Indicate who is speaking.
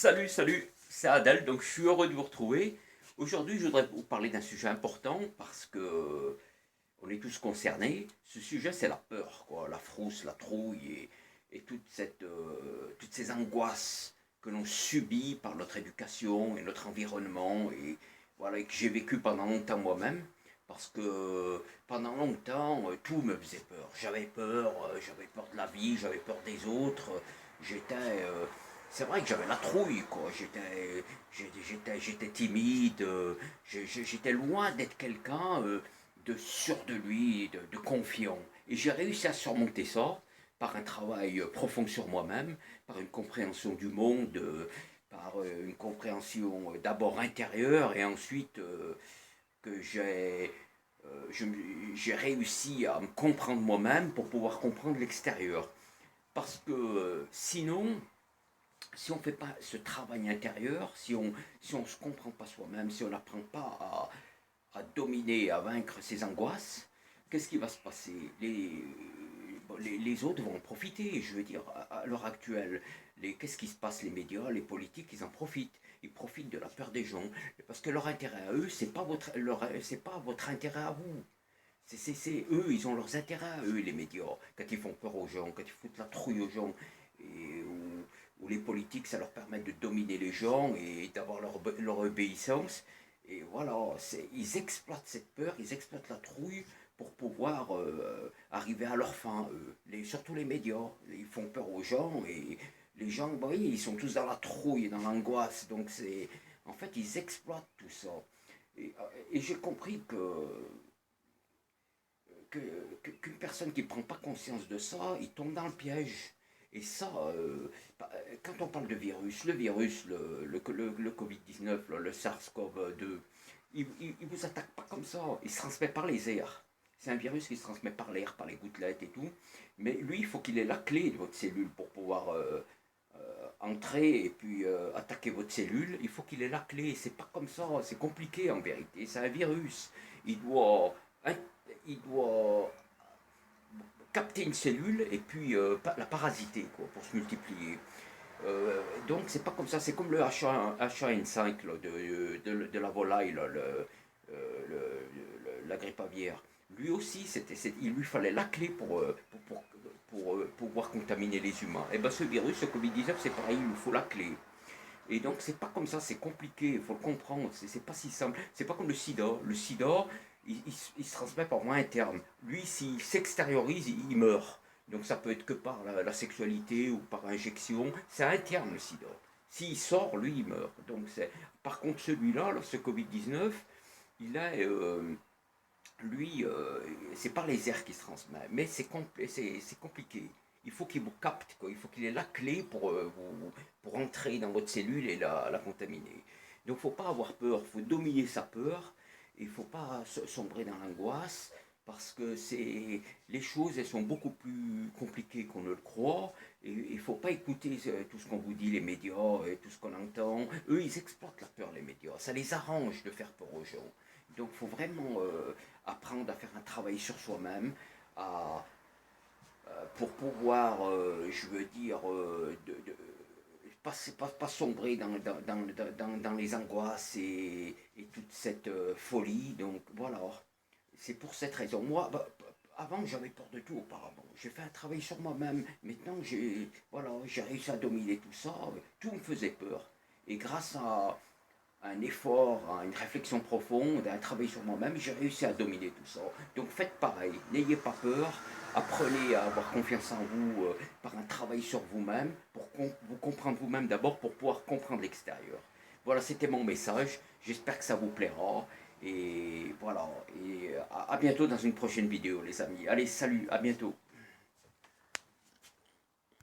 Speaker 1: Salut, c'est Adèle, donc je suis heureux de vous retrouver. Aujourd'hui, je voudrais vous parler d'un sujet important parce que on est tous concernés. Ce sujet, c'est la peur, quoi, la frousse, la trouille et toutes ces angoisses que l'on subit par notre éducation et notre environnement et voilà, et que j'ai vécu pendant longtemps moi-même. Parce que pendant longtemps, tout me faisait peur. J'avais peur de la vie, j'avais peur des autres. J'étais, c'est vrai que j'avais la trouille, quoi. J'étais timide. J'étais loin d'être quelqu'un de sûr de lui, de confiant. Et j'ai réussi à surmonter ça par un travail profond sur moi-même, par une compréhension du monde, par une compréhension d'abord intérieure et ensuite que j'ai réussi à me comprendre moi-même pour pouvoir comprendre l'extérieur. Parce que sinon, si on ne fait pas ce travail intérieur, si on ne se comprend pas soi-même, si on n'apprend pas à dominer, à vaincre ses angoisses, qu'est-ce qui va se passer les autres vont en profiter, je veux dire, à l'heure actuelle. Qu'est-ce qui se passe? Les médias, les politiques, ils en profitent. Ils profitent de la peur des gens. Parce que leur intérêt à eux, c'est pas votre intérêt à vous. Eux, ils ont leurs intérêts à eux, les médias. Quand ils font peur aux gens, quand ils foutent la trouille aux gens, ou les politiques, ça leur permet de dominer les gens et d'avoir leur obéissance. Et voilà, ils exploitent cette peur, ils exploitent la trouille pour pouvoir arriver à leur fin, eux. Surtout les médias, ils font peur aux gens et les gens, bah oui, ils sont tous dans la trouille, dans l'angoisse. Donc en fait, ils exploitent tout ça. Et j'ai compris qu'une personne qui ne prend pas conscience de ça, il tombe dans le piège. Et ça, quand on parle de virus, le Covid-19, le SARS-CoV-2, il vous attaque pas comme ça. Il se transmet par les airs. C'est un virus qui se transmet par l'air, par les gouttelettes et tout. Mais lui, il faut qu'il ait la clé de votre cellule pour pouvoir entrer et puis attaquer votre cellule. Il faut qu'il ait la clé. C'est pas comme ça. C'est compliqué en vérité. C'est un virus. Il doit, il doit capter une cellule et puis la parasiter quoi, pour se multiplier. Donc c'est pas comme ça, c'est comme le H1N5 là, de la volaille, là, la grippe aviaire. Lui aussi, il lui fallait la clé pour pouvoir contaminer les humains. Et bien ce virus, ce Covid-19, c'est pareil, il lui faut la clé. Et donc c'est pas comme ça, c'est compliqué, il faut le comprendre, c'est pas si simple. C'est pas comme le sida. Le sida, il se transmet par voie interne. Lui, s'il s'extériorise, il meurt. Donc ça peut être que par la sexualité ou par injection. C'est interne le sida. S'il sort, lui, il meurt. Donc par contre, celui-là, là, ce Covid-19, il a, lui, c'est par les airs qu'il se transmet. Mais c'est compliqué. Il faut qu'il vous capte, quoi. Il faut qu'il ait la clé pour entrer dans votre cellule et la contaminer. Donc il ne faut pas avoir peur, il faut dominer sa peur. Il ne faut pas sombrer dans l'angoisse parce que les choses elles sont beaucoup plus compliquées qu'on ne le croit. Et il ne faut pas écouter tout ce qu'on vous dit, les médias, et tout ce qu'on entend. Eux, ils exploitent la peur, les médias. Ça les arrange de faire peur aux gens. Donc il faut vraiment apprendre à faire un travail sur soi-même, pour pouvoir, je veux dire, pas sombrer dans les angoisses et toute cette folie. Donc voilà, c'est pour cette raison. Moi, avant j'avais peur de tout auparavant. J'ai fait un travail sur moi-même. Maintenant, j'ai réussi à dominer tout ça. Tout me faisait peur. Et grâce à un effort, à une réflexion profonde, à un travail sur moi-même, j'ai réussi à dominer tout ça. Donc faites pareil, n'ayez pas peur, apprenez à avoir confiance en vous par un travail sur vous-même, pour vous comprendre vous-même d'abord, pour pouvoir comprendre l'extérieur. Voilà, c'était mon message, j'espère que ça vous plaira, et voilà, et à bientôt dans une prochaine vidéo les amis. Allez, salut, à bientôt.